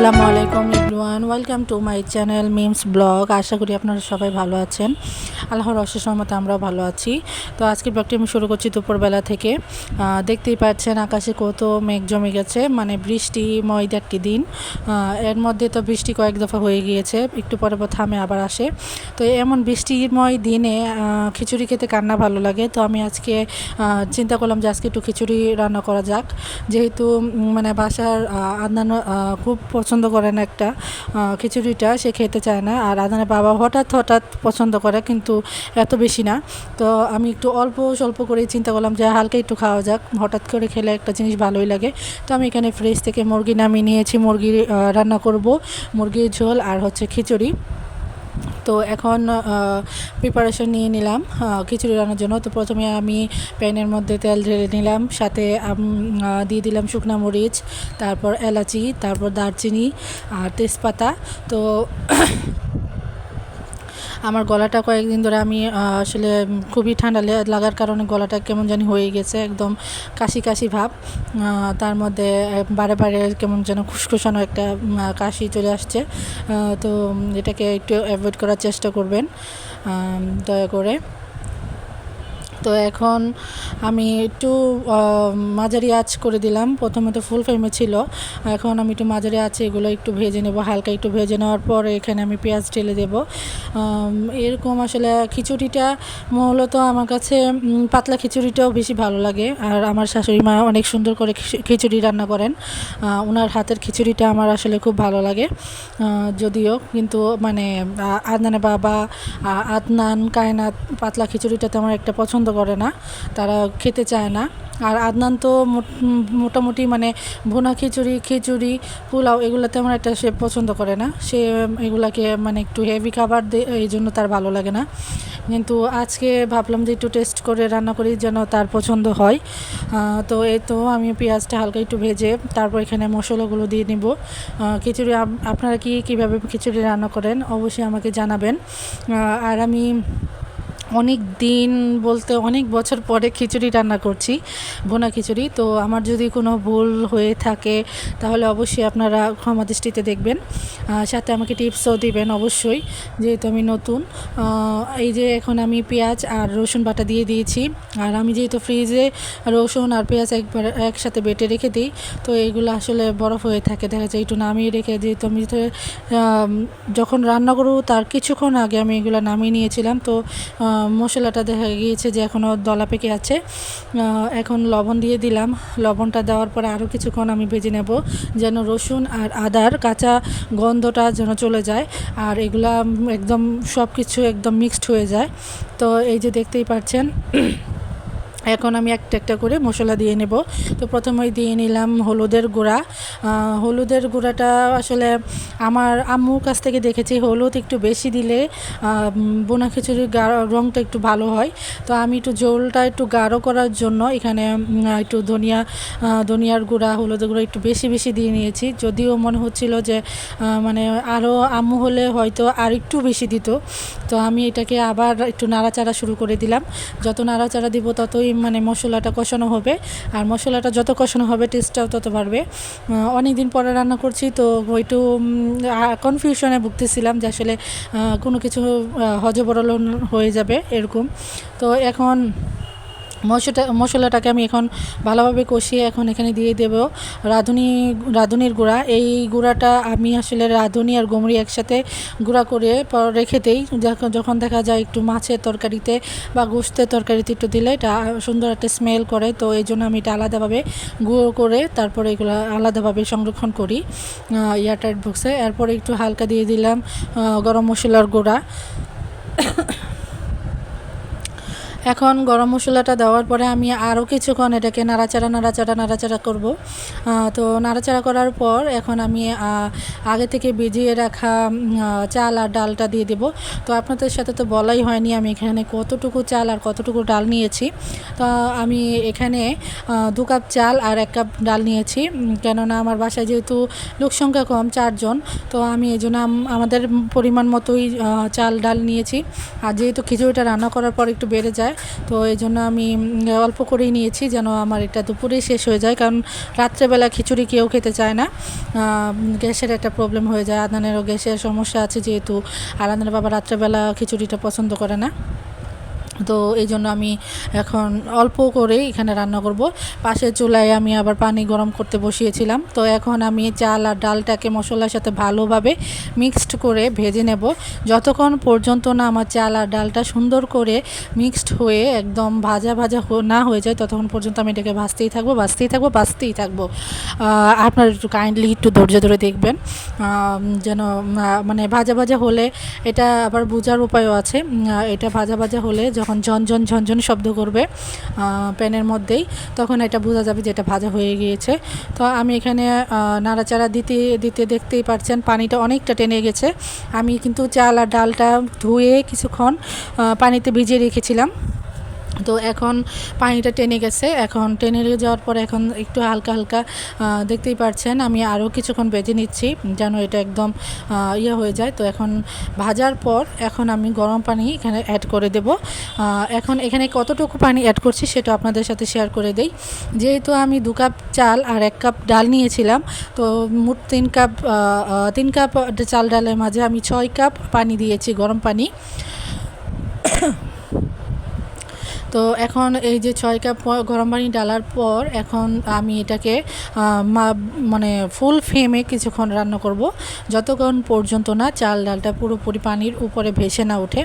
আসসালামু আলাইকুম everyone, welcome to my channel memes blog. আশা করি আপনারা সবাই ভালো আছেন। আল্লাহর অশেষ রহমতে আমরাও ভালো আছি। তো আজকের ব্লগটি আমি শুরু করছি দুপুরবেলা থেকে। দেখতেই পাচ্ছেন আকাশে কত মেঘ জমে গেছে, মানে বৃষ্টিময় একটি দিন। এর মধ্যে তো বৃষ্টি কয়েক দফা হয়ে গিয়েছে, একটু পরে থামে আবার আসে। তো এমন বৃষ্টিময় দিনে খিচুড়ি খেতে কার না ভালো লাগে। তো আমি আজকে চিন্তা করলাম যে আজকে একটু খিচুড়ি রান্না করা যাক, যেহেতু মানে বাসার আদনান খুব পছন্দ করেন একটা খিচুড়িটা, সে খেতে চায় না। আর আদনানের বাবা হঠাৎ পছন্দ করে, কিন্তু এত বেশি না। তো আমি একটু অল্প স্বল্প করেই চিন্তা করলাম যে হালকা একটু খাওয়া যাক, হঠাৎ করে খেলে একটা জিনিস ভালোই লাগে। তো আমি এখানে ফ্রিজ থেকে মুরগি নামিয়ে নিয়েছি, মুরগি রান্না করব, মুরগির ঝোল আর হচ্ছে খিচুড়ি। তো এখন প্রিপারেশন নিয়ে নিলাম খিচুড়ি রান্নার জন্য। তো প্রথমে আমি প্যানের মধ্যে তেল ঢেলে নিলাম, সাথে দিয়ে দিলাম শুকনা মরিচ, তারপর এলাচি, তারপর দারচিনি আর তেজপাতা। তো আমার গলাটা কয়েকদিন ধরে আমি আসলে খুবই ঠান্ডা লাগার কারণে গলাটা কেমন জানি হয়ে গেছে, একদম কাশি কাশি ভাব। তার মধ্যে বারে বারে কেমন যেন খুসখুসানো একটা কাশি চলে আসছে। তো এটাকে একটু অ্যাভয়েড করার চেষ্টা করবেন দয়া করে। তো এখন আমি একটু মাঝারি আঁচ করে দিলাম, প্রথমে তো ফুল ফ্লেমে ছিল, এখন আমি একটু মাঝারি আঁচে এগুলো একটু ভেজে নেব। হালকা একটু ভেজে নেওয়ার পর এখানে আমি পেঁয়াজ ঢেলে দেব। এরকম আসলে খিচুড়িটা মূলত আমার কাছে পাতলা খিচুড়িটাও বেশি ভালো লাগে। আর আমার শাশুড়ি মা অনেক সুন্দর করে খিচুড়ি রান্না করেন, ওনার হাতের খিচুড়িটা আমার আসলে খুব ভালো লাগে। যদিও কিন্তু মানে আদনানের বাবা আদনান কায়নাত পাতলা খিচুড়িটা তেমন একটা পছন্দ করে না, তারা খেতে চায় না। আর আদনান তো মোটামুটি মানে ভুনা খিচুড়ি পোলাও এগুলো তেমন একটা সে পছন্দ করে না, সে এগুলাকে মানে একটু হেভি খাবার এই জন্য তার ভালো লাগে না। কিন্তু আজকে ভাবলাম যে একটু টেস্ট করে রান্না করি, যেন তার পছন্দ হয়। তো এই তো আমি পেঁয়াজটা হালকা একটু ভেজে তারপর এখানে মশলাগুলো দিয়ে নিব। খিচুড়ি আপনারা কীভাবে খিচুড়ি রান্না করেন অবশ্যই আমাকে জানাবেন। আর আমি অনেক দিন বলতে অনেক বছর পরে খিচুড়ি রান্না করছি, ভুনা খিচুড়ি। তো আমার যদি কোনো ভুল হয়ে থাকে তাহলে অবশ্যই আপনারা ক্ষমা দৃষ্টিতে দেখবেন, সাথে আমাকে টিপসও দিবেন অবশ্যই, যেহেতু আমি নতুন। এই যে এখন আমি পেঁয়াজ আর রসুন বাটা দিয়ে দিয়েছি। আর আমি যেহেতু ফ্রিজে রসুন আর পেঁয়াজ একসাথে বেটে রেখে দিই, তো এইগুলো আসলে বরফ হয়ে থাকে, দেখা যায় একটু নামিয়ে রেখে, যেহেতু আমি যখন রান্না করব তার কিছুক্ষণ আগে আমি এগুলো নামিয়ে নিয়েছিলাম। তো মশলাটা দেখা গিয়েছে যে এখনও দলা পেকে আছে। এখন লবণ দিয়ে দিলাম, লবণটা দেওয়ার পরে আরও কিছুক্ষণ আমি ভেজে নেব, যেন রসুন আর আদার কাঁচা গন্ধটা যেন চলে যায়, আর এগুলা একদম সব কিছু একদম মিক্সড হয়ে যায়। তো এই যে দেখতেই পাচ্ছেন, এখন আমি একটা একটা করে মশলা দিয়ে নেব। তো প্রথমেই দিয়ে নিলাম হলুদের গুঁড়া। হলুদের গুঁড়াটা আসলে আমার আম্মুর কাছ থেকে দেখেছি হলুদ একটু বেশি দিলে বোনা খিচুড়ির রঙটা একটু ভালো হয়। তো আমি একটু ঝোলটা একটু গাঢ় করার জন্য এখানে একটু ধনিয়ার গুঁড়া, হলুদের গুঁড়া একটু বেশি বেশি দিয়ে নিয়েছি। যদিও মনে হচ্ছিল যে মানে আরও আম্মু হলে হয়তো আর একটু বেশি দিত। তো আমি এটাকে আবার একটু নাড়াচাড়া শুরু করে দিলাম। যত নাড়াচাড়া দিব ততই মানে মশলাটা কষানো হবে, আর মশলাটা যত কষানো হবে টেস্টটাও তত বাড়বে। অনেক দিন পরে রান্না করছি, তো একটু কনফিউশনে ভুগতেছিলাম যে আসলে কোনো কিছু হজবরল হয়ে যাবে এরকম। তো এখন মশলাটাকে আমি এখন ভালোভাবে কষিয়ে এখন এখানে দিয়ে দেব রাঁধুনির গুঁড়া। এই গুঁড়াটা আমি আসলে রাঁধুনি আর গমরি একসাথে গুঁড়া করে রেখে দিই, যখন দেখা যায় একটু মাছের তরকারিতে বা গোশতের তরকারিতে একটু দিলে এটা সুন্দর একটা স্মেল করে। তো এই জন্য আমি এটা আলাদাভাবে গুঁড়ো করে তারপরে এগুলো আলাদাভাবে সংরক্ষণ করি এয়ারটাইট বক্সে। এরপরে একটু হালকা দিয়ে দিলাম গরম মশলার গুঁড়া। এখন গরম মশলাটা দেওয়ার পরে আমি আরও কিছুক্ষণ এটাকে নাড়াচাড়া করব। তো নাড়াচাড়া করার পর এখন আমি আগে থেকে ভিজিয়ে রাখা চাল আর ডালটা দিয়ে দেব। তো আপনাদের সাথে তো বলাই হয়নি আমি এখানে কতটুকু চাল আর কতটুকু ডাল নিয়েছি। তো আমি এখানে 2 কাপ চাল আর 1 কাপ ডাল নিয়েছি, কেননা আমার বাসায় যেহেতু লোক সংখ্যা কম, 4 জন, তো আমি এই জন্য আমাদের পরিমাণ মতোই চাল ডাল নিয়েছি। আর যেহেতু খিচুড়িটা রান্না করার পর একটু বেড়ে যায়, যায়। তো এই জন্য আমি অল্প করেই নিয়েছি, যেন আমার এটা দুপুরেই শেষ হয়ে যায়, কারণ রাত্রেবেলা খিচুড়ি কেউ খেতে চায় না। গ্যাসের একটা প্রবলেম হয়ে যায়, আদনানেরও গ্যাসের সমস্যা আছে যেহেতু, আর আদনানের বাবা রাত্রেবেলা খিচুড়িটা পছন্দ করে না। তো এই জন্য আমি এখন অল্প করে এখানে রান্না করব। পাশের চুলায় আমি আবার পানি গরম করতে বসিয়েছিলাম। তো এখন আমি চাল আর ডালটাকে মশলার সাথে ভালোভাবে মিক্সড করে ভেজে নেব, যতক্ষণ পর্যন্ত না আমার চাল আর ডালটা সুন্দর করে মিক্সড হয়ে একদম ভাজা ভাজা না হয়ে যায়, ততক্ষণ পর্যন্ত আমি এটাকে ভাজতেই থাকবো। আপনারা একটু কাইন্ডলি একটু ধৈর্য ধরে দেখবেন, যেন মানে ভাজা ভাজা হলে, এটা আবার বোঝার উপায়ও আছে। এটা ভাজা ভাজা হলে যখন ঝনঝন শব্দ করবে প্যানের মধ্যেই, তখন এটা বোঝা যাবে যে এটা ভাজা হয়ে গিয়েছে। তো আমি এখানে নাড়াচাড়া দিতে দিতে দেখতেই পাচ্ছেন পানিটা অনেকটা টেনে গেছে। আমি কিন্তু চাল আর ডালটা ধুয়ে কিছুক্ষণ পানিতে ভিজিয়ে রেখেছিলাম। তো এখন পানিটা টেনে গেছে, এখন টেনে যাওয়ার পর এখন একটু হালকা হালকা দেখতেই পাচ্ছেন আমি আরও কিছুক্ষণ ভেজে নিচ্ছি যেন এটা একদম হয়ে যায়। তো এখন ভাজার পর এখন আমি গরম পানি এখানে অ্যাড করে দেব। এখন এখানে কতটুকু পানি অ্যাড করছি সেটা আপনাদের সাথে শেয়ার করে দেই। যেহেতু আমি 2 কাপ চাল আর 1 কাপ ডাল নিয়েছিলাম, তো মোট 3 কাপ চাল ডালের মাঝে আমি 6 কাপ পানি দিয়েছি, গরম পানি। তো এখন এই যে 6 কাপ গরম পানি ডালার পর এখন আমি এটাকে মানে ফুল ফ্লেমে কিছুক্ষণ রান্না করব, যতক্ষণ পর্যন্ত না চাল ডালটা পুরোপুরি পানির উপরে ভেসে না ওঠে।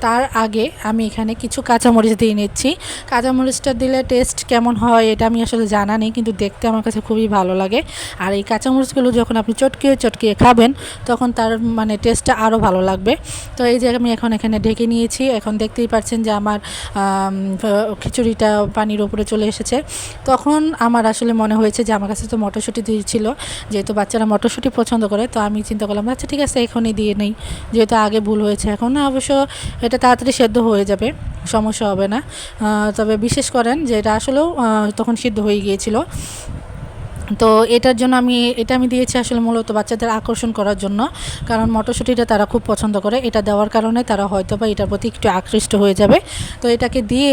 তার আগে আমি এখানে কিছু কাঁচামরিচ দিয়ে নিচ্ছি। কাঁচামরিচটা দিলে টেস্ট কেমন হয় এটা আমি আসলে জানা নেই, কিন্তু দেখতে আমার কাছে খুবই ভালো লাগে। আর এই কাঁচামরিচগুলো যখন আপনি চটকিয়ে খাবেন তখন তার মানে টেস্টটা আরও ভালো লাগবে। তো এই যে আমি এখন এখানে ঢেকে নিয়েছি। এখন দেখতেই পাচ্ছেন যে আমার খিচুড়িটা পানির উপরে চলে এসেছে। তখন আমার আসলে মনে হয়েছে যে আমার কাছে তো মটরশুঁটি দিয়েছিল, যেহেতু বাচ্চারা মটরশুঁটি পছন্দ করে, তো আমি চিন্তা করলাম আচ্ছা ঠিক আছে এখনই দিয়ে নেই, যেহেতু আগে ভুল হয়েছে। এখন অবশ্য এটা তাড়াতাড়ি সেদ্ধ হয়ে যাবে, সমস্যা হবে না। তবে বিশেষ করেন যে এটা আসলেও তখন সিদ্ধ হয়ে গিয়েছিল। তো এটার জন্য এটা আমি দিয়েছি আসলে মূলত বাচ্চাদের আকর্ষণ করার জন্য, কারণ মটরশুঁটিটা তারা খুব পছন্দ করে। এটা দেওয়ার কারণে তারা হয়তো বা এটার প্রতি একটু আকৃষ্ট হয়ে যাবে। তো এটাকে দিয়ে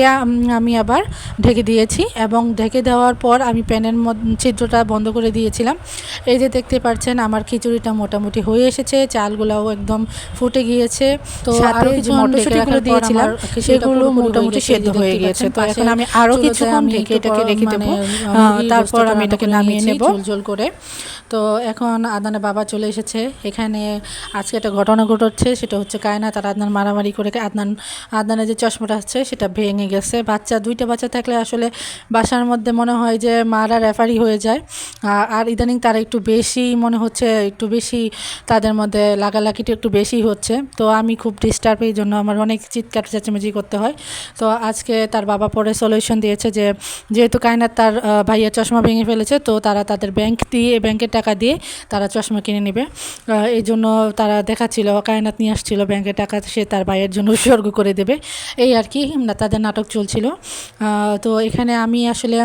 আমি আবার ঢেকে দিয়েছি, এবং ঢেকে দেওয়ার পর আমি প্যানের ছিদ্রটা বন্ধ করে দিয়েছিলাম। এই যে দেখতে পাচ্ছেন আমার খিচুড়িটা মোটামুটি হয়ে এসেছে, চালগুলোও একদম ফুটে গিয়েছে। তো আরও কিছু মটরশুঁটিগুলো দিয়েছিলাম, সেগুলো মোটামুটি সেদ্ধ হয়ে গিয়েছে। তো এখন আমি আরও কিছুক্ষণ এটাকে রেখে দেবো, তারপর আমি এটাকে নামিয়ে ঝোল করে। তো এখন আদনানের বাবা চলে এসেছে এখানে। আজকে একটা ঘটনা ঘটছে, সেটা হচ্ছে কায়নাত আর আদনান মারামারি করে আদনানের যে চশমাটা আছে সেটা ভেঙে গেছে। দুইটা বাচ্চা থাকলে আসলে বাসার মধ্যে মনে হয় যে মারা রেফারি হয়ে যায়। আর ইদানিং তারা একটু বেশি মনে হচ্ছে, একটু বেশি তাদের মধ্যে লাগালাগিটা একটু বেশি হচ্ছে। তো আমি খুব ডিস্টার্ব, এই জন্য আমার অনেক চিৎকার চেঁচামেচি করতে হয়। তো আজকে তার বাবা পরে সলিউশন দিয়েছে যে যেহেতু কায়নাত তার ভাইয়ের চশমা ভেঙে ফেলেছে, তো তারা তাদের ব্যাংকের টাকা দিয়ে তারা চশমা কিনে নেবে। এই জন্য তারা দেখাচ্ছিল, কায়নাত নিয়ে আসছিল ব্যাংকের টাকা, সে তার ভাইয়ের জন্য উৎসর্গ করে দেবে, এই আর কি তাদের নাটক চলছিল। তো এখানে আমি আসলে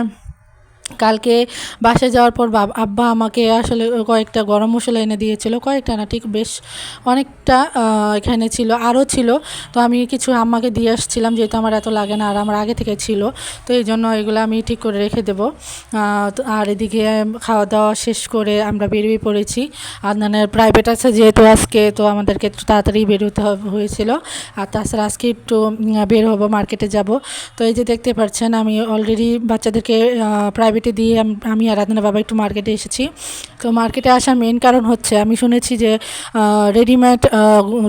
কালকে বাসায় যাওয়ার পর আব্বা আমাকে আসলে কয়েকটা গরম মশলা এনে দিয়েছিল, কয়েকটা না ঠিক বেশ অনেকটা এখানে ছিল, আরও ছিল। তো আমি কিছু আম্মাকে দিয়ে আসছিলাম, যেহেতু আমার এত লাগে না আর আমার আগে থেকে ছিল, তো এই জন্য এগুলো আমি ঠিক করে রেখে দেবো। আর এদিকে খাওয়া দাওয়া শেষ করে আমরা বেরিয়ে পড়েছি। আদনানের প্রাইভেট আছে যেহেতু আজকে, তো আমাদেরকে একটু তাড়াতাড়ি বেরোতে হয়েছিল। আর তাছাড়া আজকে একটু বের হবো, মার্কেটে যাব। তো এই যে দেখতে পাচ্ছেন আমি অলরেডি বাচ্চাদেরকে প্রাইভেটে দিয়ে আমি আর আদনানের বাবা একটু মার্কেটে এসেছি। তো মার্কেটে আসার মেন কারণ হচ্ছে আমি শুনেছি যে রেডিমেড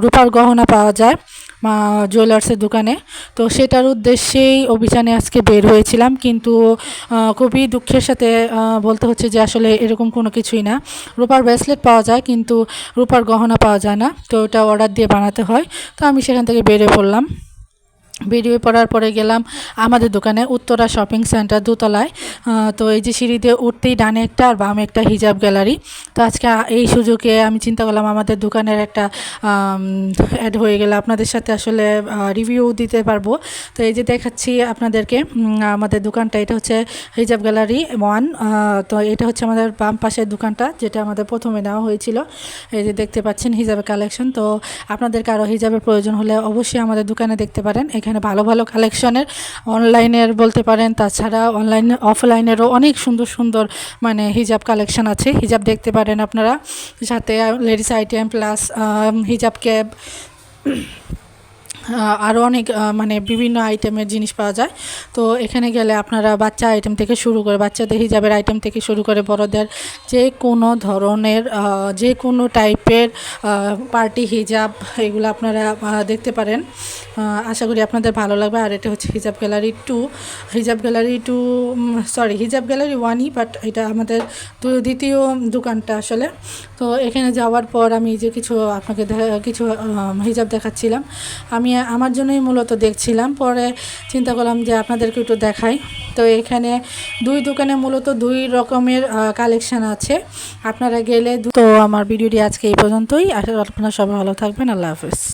রূপার গহনা পাওয়া যায় জুয়েলার্সের দোকানে। তো সেটার উদ্দেশ্যেই অভিযানে আজকে বের হয়েছিলাম, কিন্তু খুবই দুঃখের সাথে বলতে হচ্ছে যে আসলে এরকম কোনো কিছুই না। রূপার ব্রেসলেট পাওয়া যায় কিন্তু রূপার গহনা পাওয়া যায় না, তো ওটা অর্ডার দিয়ে বানাতে হয়। তো আমি সেখান থেকে বেরিয়ে পড়লাম। বেরিয়ে পড়ার পরে গেলাম আমাদের দোকানে, উত্তরা শপিং সেন্টার দোতলায়। তো এই যে সিঁড়ি দিয়ে উঠতেই ডানে একটা আর বামে একটা হিজাব গ্যালারি। তো আজকে এই সুযোগে আমি চিন্তা করলাম আমাদের দোকানের একটা অ্যাড হয়ে গেলে আপনাদের সাথে আসলে রিভিউ দিতে পারবো। তো এই যে দেখাচ্ছি আপনাদেরকে আমাদের দোকানটা, এটা হচ্ছে হিজাব গ্যালারি 1। তো এটা হচ্ছে আমাদের বাম পাশের দোকানটা, যেটা আমাদের প্রথমে নেওয়া হয়েছিল। এই যে দেখতে পাচ্ছেন হিজাবের কালেকশন। তো আপনাদের কারো হিজাবের প্রয়োজন হলে অবশ্যই আমাদের দোকানে দেখতে পারেন। এখানে এখানে ভালো ভালো কালেকশনের অনলাইনের বলতে পারেন, তাছাড়া অনলাইন অফলাইনেরও অনেক সুন্দর সুন্দর মানে হিজাব কালেকশন আছে। হিজাব দেখতে পারেন আপনারা, সাথে লেডিস আইটেম প্লাস হিজাব ক্যাপ, আরও অনেক মানে বিভিন্ন আইটেমের জিনিস পাওয়া যায়। তো এখানে গেলে আপনারা বাচ্চা আইটেম থেকে শুরু করে, বাচ্চাদের হিজাবের আইটেম থেকে শুরু করে বড়দের যে কোনো ধরনের যে কোনো টাইপের পার্টি হিজাব এগুলো আপনারা দেখতে পারেন। আশা করি আপনাদের ভালো লাগবে। আর এটা হচ্ছে হিজাব গ্যালারি 2, হিজাব গ্যালারি 2 সরি হিজাব গ্যালারি 1ই, বাট এটা আমাদের দ্বিতীয় দোকানটা আসলে। তো এখানে যাওয়ার পর আমি যে কিছু আপনাকে কিছু হিজাব দেখাচ্ছিলাম, আমি আমার জন্যই মূলত দেখছিলাম, পরে চিন্তা করলাম যে আপনাদেরকে একটু দেখাই। তো এখানে দুই দোকানে মূলত দুই রকমের কালেকশান আছে, আপনারা গেলে। তো আমার ভিডিওটি আজকে এই পর্যন্তই। আপনারা সবাই ভালো থাকবেন। আল্লাহ হাফেজ।